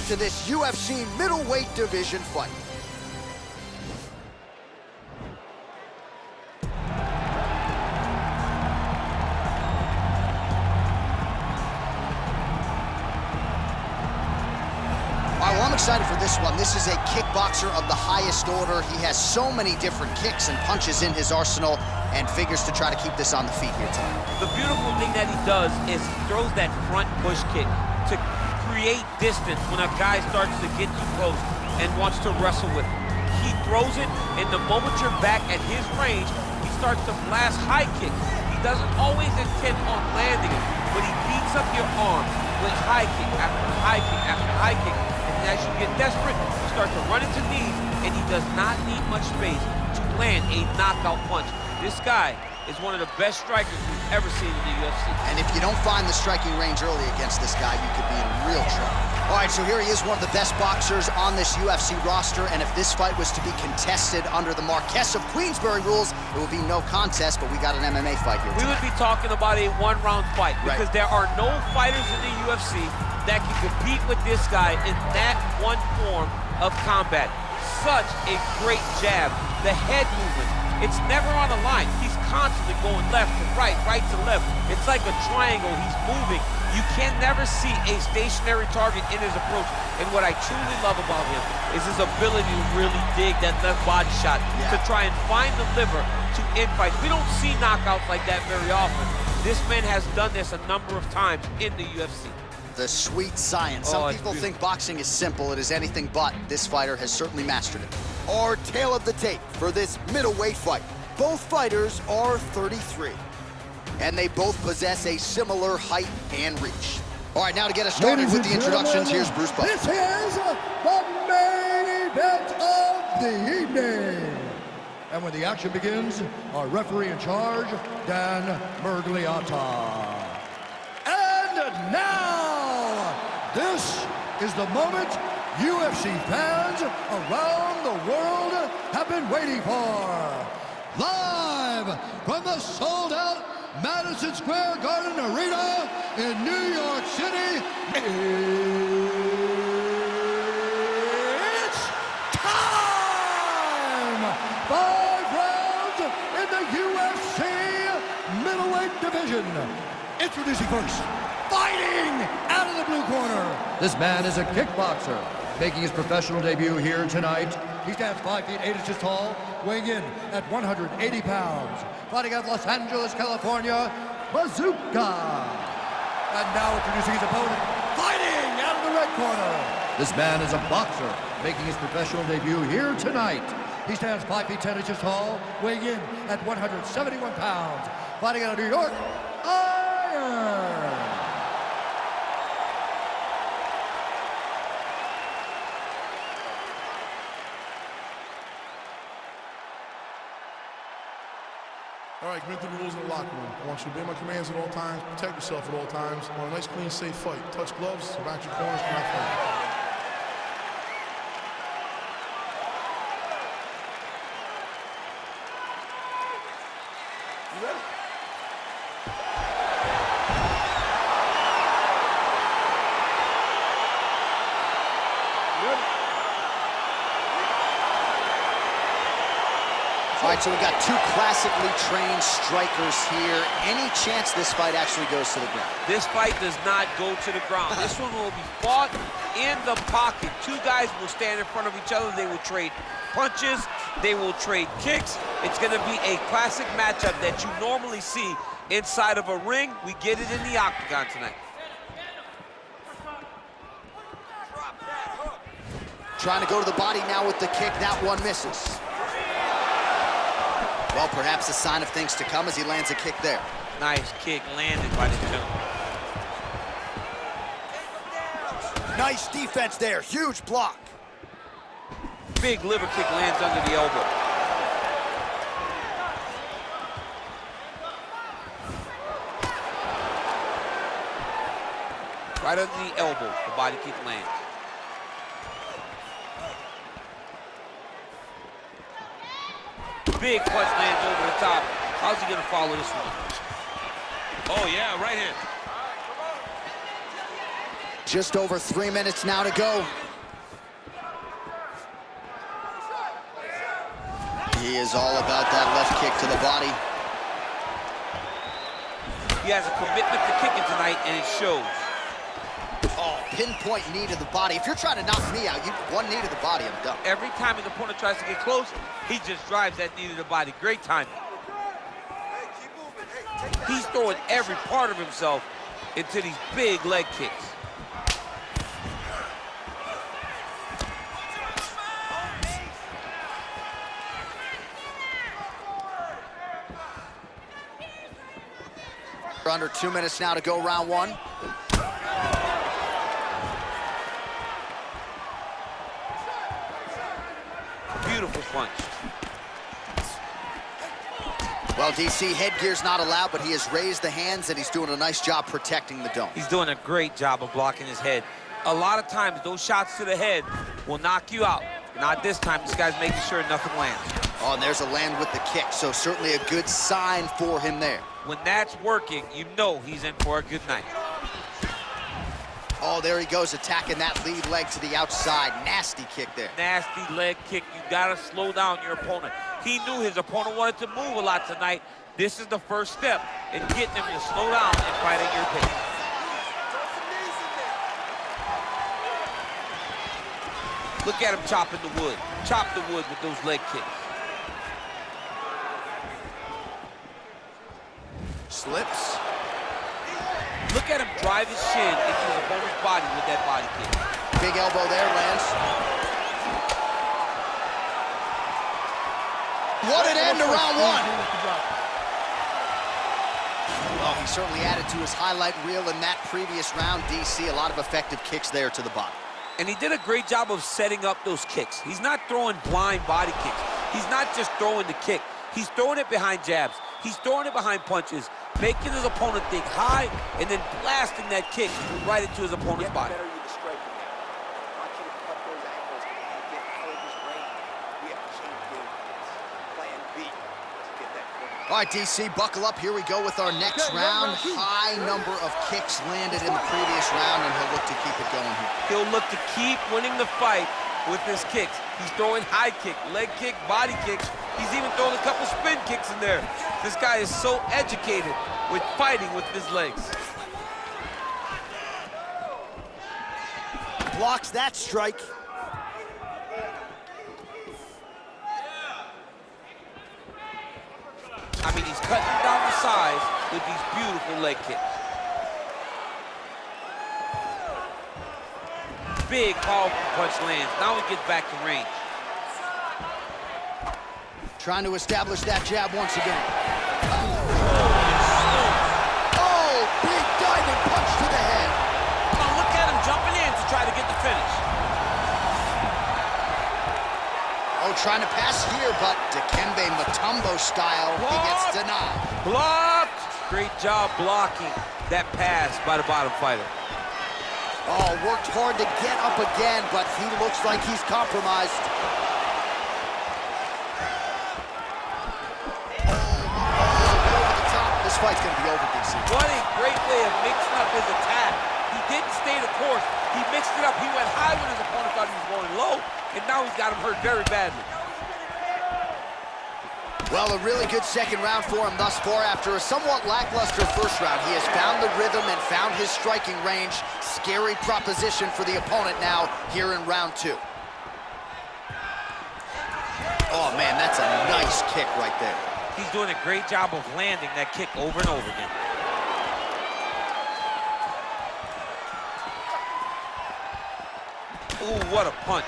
get to this UFC middleweight division fight. Well, I'm excited for this one. This is a kickboxer of the highest order. He has so many different kicks and punches in his arsenal and figures to try to keep this on the feet here tonight. The beautiful thing that he does is he throws that front push kick to create distance when a guy starts to get too close and wants to wrestle with him. He throws it, and the moment you're back at his range, he starts to blast high kicks. He doesn't always intend on landing it, but he beats up your arm with high kick after high kick after high kick. And as you get desperate, you start to run into knees, and he does not need much space to land a knockout punch. This guy is one of the best strikers we've ever seen in the UFC. And if you don't find the striking range early against this guy, you could be in real trouble. All right, so here he is, one of the best boxers on this UFC roster, and if this fight was to be contested under the Marquess of Queensberry rules, it would be no contest, but we got an MMA fight here tonight. We would be talking about a one-round fight, because there are no fighters in the UFC that can compete with this guy in that one form of combat. Such a great jab, the head movement. It's never on a line. He's constantly going left to right, right to left. It's like a triangle. He's moving. You can never see a stationary target in his approach. And what I truly love about him is his ability to really dig that left body shot to try and find the liver to end fights. We don't see knockouts like that very often. This man has done this a number of times in the UFC. The sweet science. Some people think boxing is simple. It is anything but. This fighter has certainly mastered it. Our tale of the tape for this middleweight fight. Both fighters are 33, and they both possess a similar height and reach. All right, now to get us started with the introductions, here's Bruce Buffer. This is the main event of the evening. And when the action begins, our referee in charge, Dan Mergliata. And now, this is the moment UFC fans around the world have been waiting for. Live from the sold-out Madison Square Garden Arena in New York City, it's time! 5 rounds in the UFC middleweight division. Introducing first, fighting out of the blue corner. This man is a kickboxer, making his professional debut here tonight. He stands 5 feet 8 inches tall, weighing in at 180 pounds. Fighting out of Los Angeles, California, Bazooka. And now introducing his opponent, fighting out of the red corner. This man is a boxer, making his professional debut here tonight. He stands 5 feet 10 inches tall, weighing in at 171 pounds. Fighting out of New York, Iron. All right, commit to the rules in the locker room. I want you to obey my commands at all times, protect yourself at all times. I want a nice, clean, safe fight. Touch gloves, back your corners, come out fight. You ready? All right, so we got two classically trained strikers here. Any chance this fight actually goes to the ground? This fight does not go to the ground. This one will be fought in the pocket. Two guys will stand in front of each other. They will trade punches. They will trade kicks. It's going to be a classic matchup that you normally see inside of a ring. We get it in the octagon tonight. Trying to go to the body now with the kick. That one misses. Well, perhaps a sign of things to come as he lands a kick there. Nice kick landed by the gentleman. Nice defense there. Huge block. Big liver kick lands under the elbow. Right under the elbow, the body kick lands. Big punch lands over the top. How's he gonna follow this one? Oh yeah, right hand. Just over 3 minutes now to go. He is all about that left kick to the body. He has a commitment to kicking tonight, and it shows. Oh, pinpoint knee to the body. If you're trying to knock me out, one knee to the body, I'm done. Every time his opponent tries to get close, he just drives that knee to the body. Great timing. He's throwing every part of himself into these big leg kicks. Under 2 minutes now to go, round one. Beautiful punch. Well, DC, headgear's not allowed, but he has raised the hands, and he's doing a nice job protecting the dome. He's doing a great job of blocking his head. A lot of times, those shots to the head will knock you out. Not this time. This guy's making sure nothing lands. Oh, and there's a land with the kick, so certainly a good sign for him there. When that's working, you know he's in for a good night. Oh, there he goes, attacking that lead leg to the outside. Nasty kick there. Nasty leg kick. You gotta slow down your opponent. He knew his opponent wanted to move a lot tonight. This is the first step in getting him to slow down and fight at your pace. Look at him chopping the wood. Chop the wood with those leg kicks. Slips. Look at him drive his shin into his opponent's body with that body kick. Big elbow there, lands. What an end to round one. Well, he certainly added to his highlight reel in that previous round, DC. A lot of effective kicks there to the body. And he did a great job of setting up those kicks. He's not throwing blind body kicks. He's not just throwing the kick. He's throwing it behind jabs. He's throwing it behind punches, making his opponent think high, and then blasting that kick right into his opponent's body. All right, DC, buckle up. Here we go with our next round. High number of kicks landed in the previous round, and he'll look to keep it going here. He'll look to keep winning the fight with his kicks. He's throwing high kick, leg kick, body kicks. He's even throwing a couple spin kicks in there. This guy is so educated with fighting with his legs. Blocks that strike. I mean, he's cutting down the size with these beautiful leg kicks. Big, powerful punch lands. Now he gets back to range. Trying to establish that jab once again. Oh, big diving punch to the head. Now look at him jumping in to try to get the finish. Oh, trying to pass here, but Dikembe Mutombo style, he gets denied. Blocked! Great job blocking that pass by the bottom fighter. Oh, worked hard to get up again, but he looks like he's compromised. Over the top. This fight's gonna be over, DC. What a great way of mixing up his attack. He didn't stay the course. He mixed it up. He went high when his opponent thought he was going low, and now he's got him hurt very badly. Well, a really good second round for him thus far. After a somewhat lackluster first round, he has found the rhythm and found his striking range. Scary proposition for the opponent now here in round two. Oh, man, that's a nice kick right there. He's doing a great job of landing that kick over and over again. Ooh, what a punch.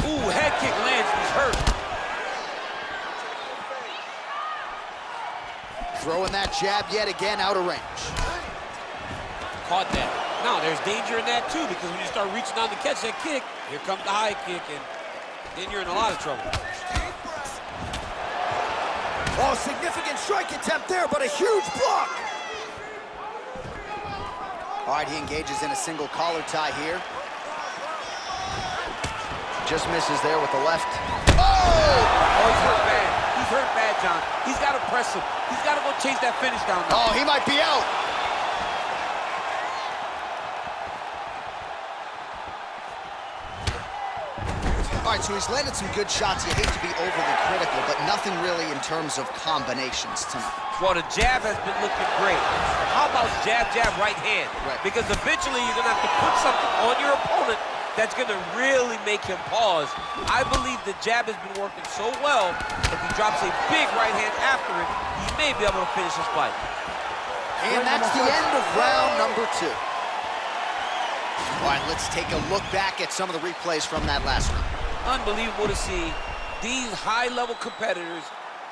Ooh, head kick lands, he's hurt. Throwing that jab yet again out of range. Caught that. Now, there's danger in that, too, because when you start reaching down to catch that kick, here comes the high kick, and then you're in a lot of trouble. Oh, significant strike attempt there, but a huge block. All right, he engages in a single collar tie here. Just misses there with the left. Oh! Oh, he's hurt bad. He's hurt bad, John. He's got to press him. He's got to go chase that finish down now. Oh, he might be out. right, so he's landed some good shots. You hate to be overly critical, but nothing really in terms of combinations tonight. Well, the jab has been looking great. How about jab, jab, right hand? Right. Because eventually you're going to have to put something on your opponent that's going to really make him pause. I believe the jab has been working so well, if he drops a big right hand after it, he may be able to finish this fight. And that's the end of round number 2. All right, let's take a look back at some of the replays from that last round. Unbelievable to see these high-level competitors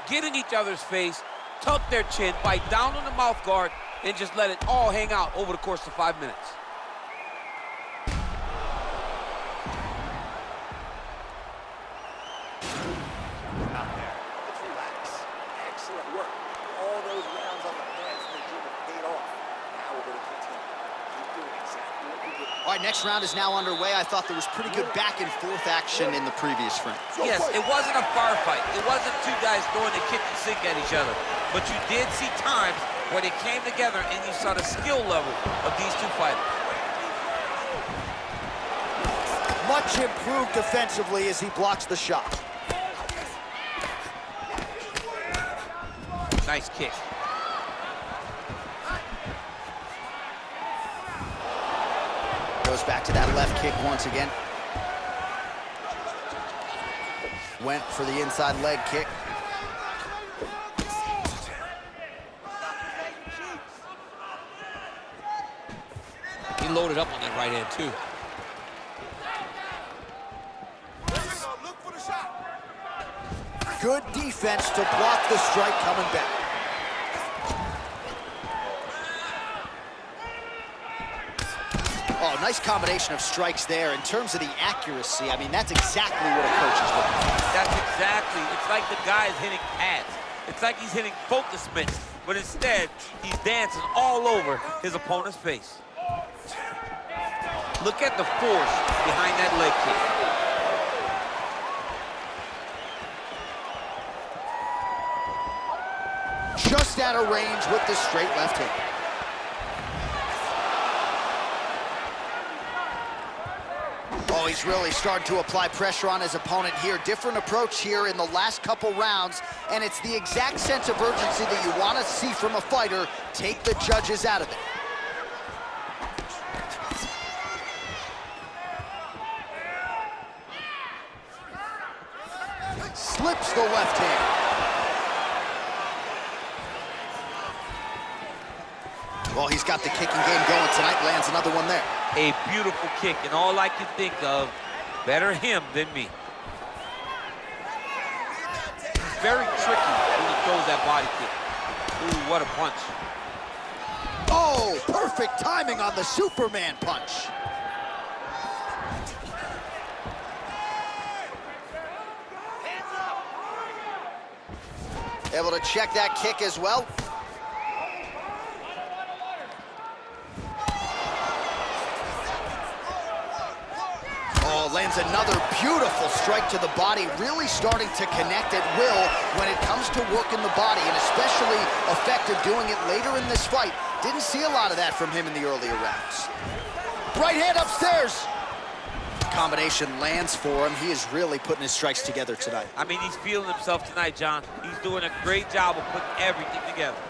get in each other's face, tuck their chin, bite down on the mouth guard, and just let it all hang out over the course of 5 minutes. Out there. Let's relax. Excellent work. All those rounds on the pads in the gym have paid off. Now we're going to continue. Keep doing exactly what we did. All right, next round is now underway. I thought there was pretty good back-and-forth action in the previous frame. Yes, it wasn't a firefight. It wasn't two guys throwing the kitchen sink at each other. But you did see times where they came together and you saw the skill level of these two fighters. Much improved defensively as he blocks the shot. Nice kick. Goes back to that left kick once again. Went for the inside leg kick. He loaded up on that right hand, too. Good defense to block the strike coming back. Oh, nice combination of strikes there. In terms of the accuracy, I mean, that's exactly what a coach is looking for. That's exactly. It's like the guy is hitting pads. It's like he's hitting focus mitts, but instead, he's dancing all over his opponent's face. Look at the force behind that leg kick. Just out of range with the straight left hand. Oh, he's really starting to apply pressure on his opponent here. Different approach here in the last couple rounds, and it's the exact sense of urgency that you want to see from a fighter. Take the judges out of it. Slips the left hand. Well, he's got the kicking game going tonight. Lands another one there. A beautiful kick, and all I can think of, better him than me. He's very tricky when he throws that body kick. Ooh, what a punch. Oh, perfect timing on the Superman punch. Able to check that kick as well. Oh, lands another beautiful strike to the body, really starting to connect at will when it comes to working the body, and especially effective doing it later in this fight. Didn't see a lot of that from him in the earlier rounds. Right hand upstairs. Combination lands for him. He is really putting his strikes together tonight. I mean, he's feeling himself tonight, John. He's doing a great job of putting everything together.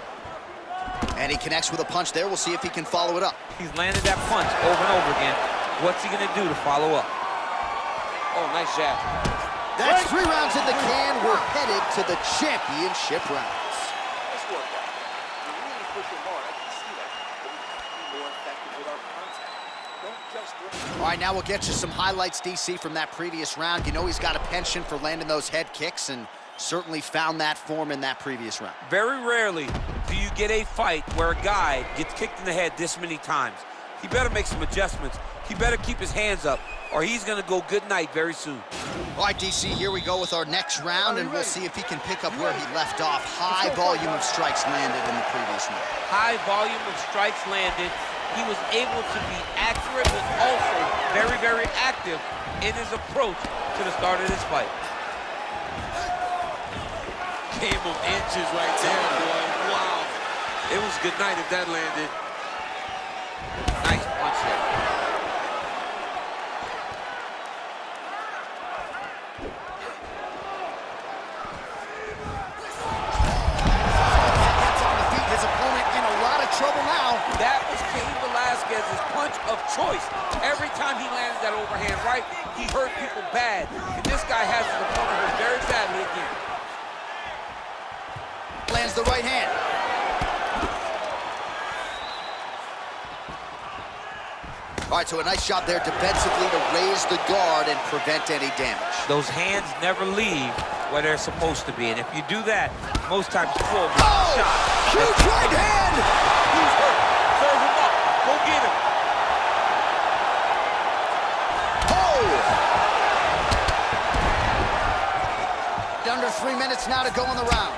And he connects with a punch there. We'll see if he can follow it up. He's landed that punch over and over again. What's he gonna do to follow up? Oh, nice jab. That's 3 rounds in the can. We're headed to the championship rounds. Nice work out there. You're really pushing hard. I can see that. But we have to be more effective with our contact. Don't just run. All right, now we'll get you some highlights, DC, from that previous round. You know he's got a penchant for landing those head kicks, and certainly found that form in that previous round. Very rarely do you get a fight where a guy gets kicked in the head this many times. He better make some adjustments. He better keep his hands up, or he's gonna go good night very soon. All right, DC, here we go with our next round, and we'll see if he can pick up where he left off. High volume of strikes landed in the previous round. High volume of strikes landed. He was able to be accurate, but also very, very active in his approach to the start of this fight. Game of inches right there, boy. Wow. It was good night if that landed. Nice punch there. choice. Every time he landed that overhand right, he hurt people bad. And this guy has his opponent hurt very badly again. Lands the right hand. All right, so a nice job there defensively to raise the guard and prevent any damage. Those hands never leave where they're supposed to be, and if you do that, most times you will block the shot. Huge right hand! He's hurt. Serve him up. Go get him. Oh! Under 3 minutes now to go in the round.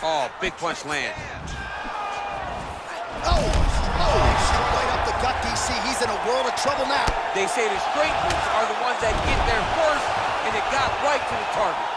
Oh, big punch land. Oh, straight up the gut, DC. He's in a world of trouble now. They say the straight moves are the ones that get there first, and it got right to the target.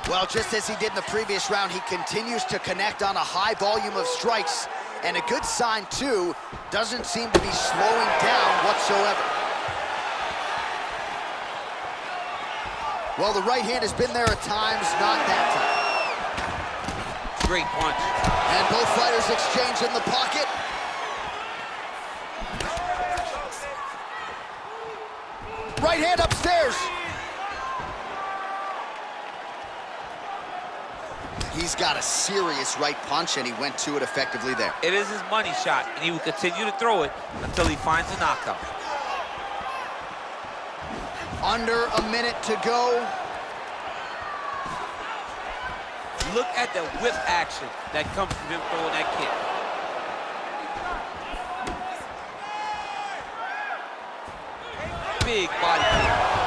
Well, just as he did in the previous round, he continues to connect on a high volume of strikes. And a good sign, too, doesn't seem to be slowing down whatsoever. Well, the right hand has been there at times, not that time. Great punch. And both fighters exchange in the pocket. Right hand upstairs. He's got a serious right punch, and he went to it effectively there. It is his money shot, and he will continue to throw it until he finds a knockout. Under a minute to go. Look at the whip action that comes from him throwing that kick. Big body kick.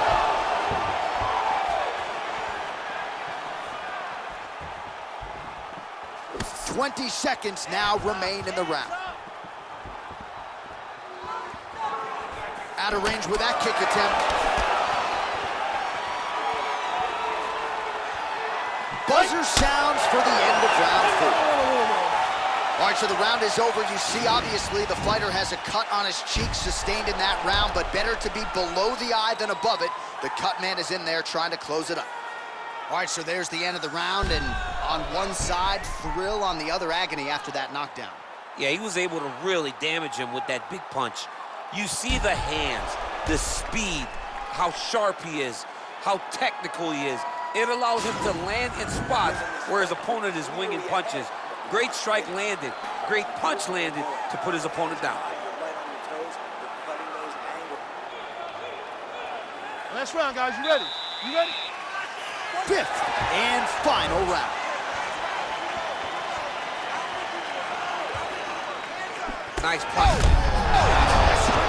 20 seconds now remain in the round. Out of range with that kick attempt. Buzzer sounds for the end of round 4. All right, so the round is over. You see, obviously, the fighter has a cut on his cheek sustained in that round, but better to be below the eye than above it. The cut man is in there trying to close it up. All right, so there's the end of the round, and on one side, thrill, on the other, agony after that knockdown. Yeah, he was able to really damage him with that big punch. You see the hands, the speed, how sharp he is, how technical he is. It allows him to land in spots where his opponent is winging punches. Great strike landed, great punch landed to put his opponent down. Last round, guys. You ready? You ready? 5th and final round. Nice punch.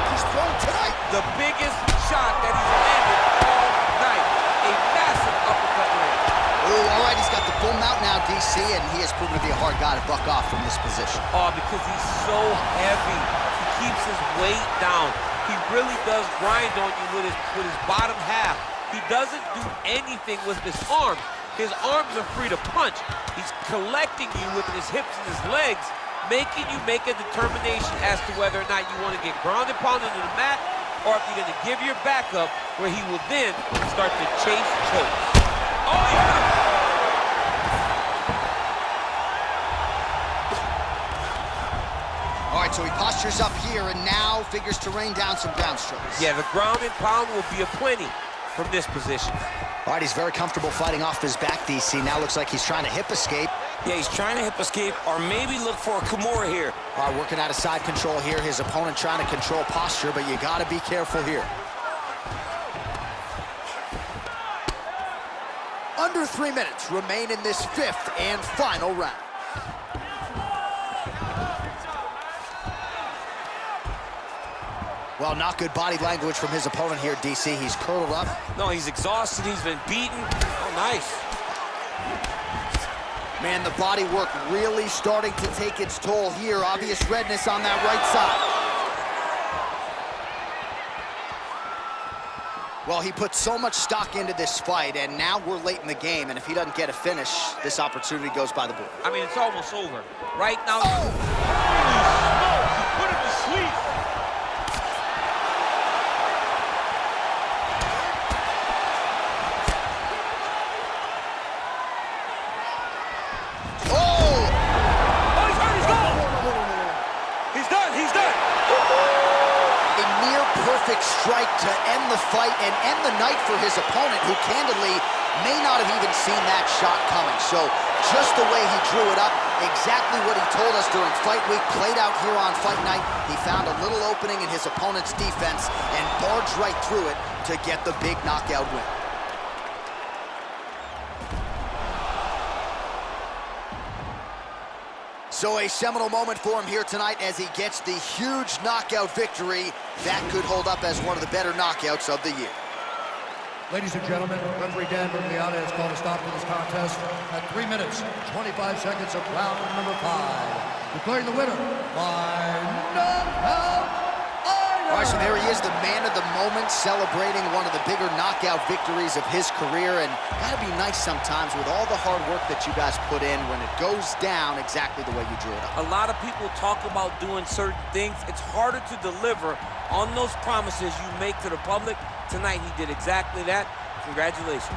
He's thrown tonight. The biggest shot that he's landed all night. A massive uppercut land. Ooh, all right, he's got the full mount now, DC, and he has proven to be a hard guy to buck off from this position. Oh, because he's so heavy. He keeps his weight down. He really does grind on you with his bottom half. He doesn't do anything with his arms. His arms are free to punch. He's collecting you with his hips and his legs, making you make a determination as to whether or not you want to get ground and pounded into the mat, or if you're going to give your back up, where he will then start to chase chokes. Oh, yeah! All right, so he postures up here and now figures to rain down some ground strokes. Yeah, the ground and pound will be aplenty from this position. All right, he's very comfortable fighting off his back, DC. Now looks like he's trying to hip escape. Yeah, he's trying to hip escape or maybe look for a Kimura here. All right, working out of side control here. His opponent trying to control posture, but you got to be careful here. Under 3 minutes remain in this 5th and final round. Well, not good body language from his opponent here, DC. He's curled up. No, he's exhausted. He's been beaten. Oh, nice. Man, the body work really starting to take its toll here. Obvious redness on that right side. Well, he put so much stock into this fight, and now we're late in the game, and if he doesn't get a finish, this opportunity goes by the board. I mean, it's almost over. Right now, Oh! Put him to sleep. perfect strike to end the fight and end the night for his opponent, who candidly may not have even seen that shot coming. So just the way he drew it up, exactly what he told us during fight week, played out here on fight night. He found a little opening in his opponent's defense and barged right through it to get the big knockout win. So a seminal moment for him here tonight as he gets the huge knockout victory. That could hold up as one of the better knockouts of the year. Ladies and gentlemen, referee Dan Bergliata has called a stop to this contest at 3 minutes, 25 seconds of round number 5. Declaring the winner by knockout. All right, so there he is, the man of the moment, celebrating one of the bigger knockout victories of his career. And gotta be nice sometimes with all the hard work that you guys put in when it goes down exactly the way you drew it up. A lot of people talk about doing certain things. It's harder to deliver on those promises you make to the public. Tonight he did exactly that. Congratulations.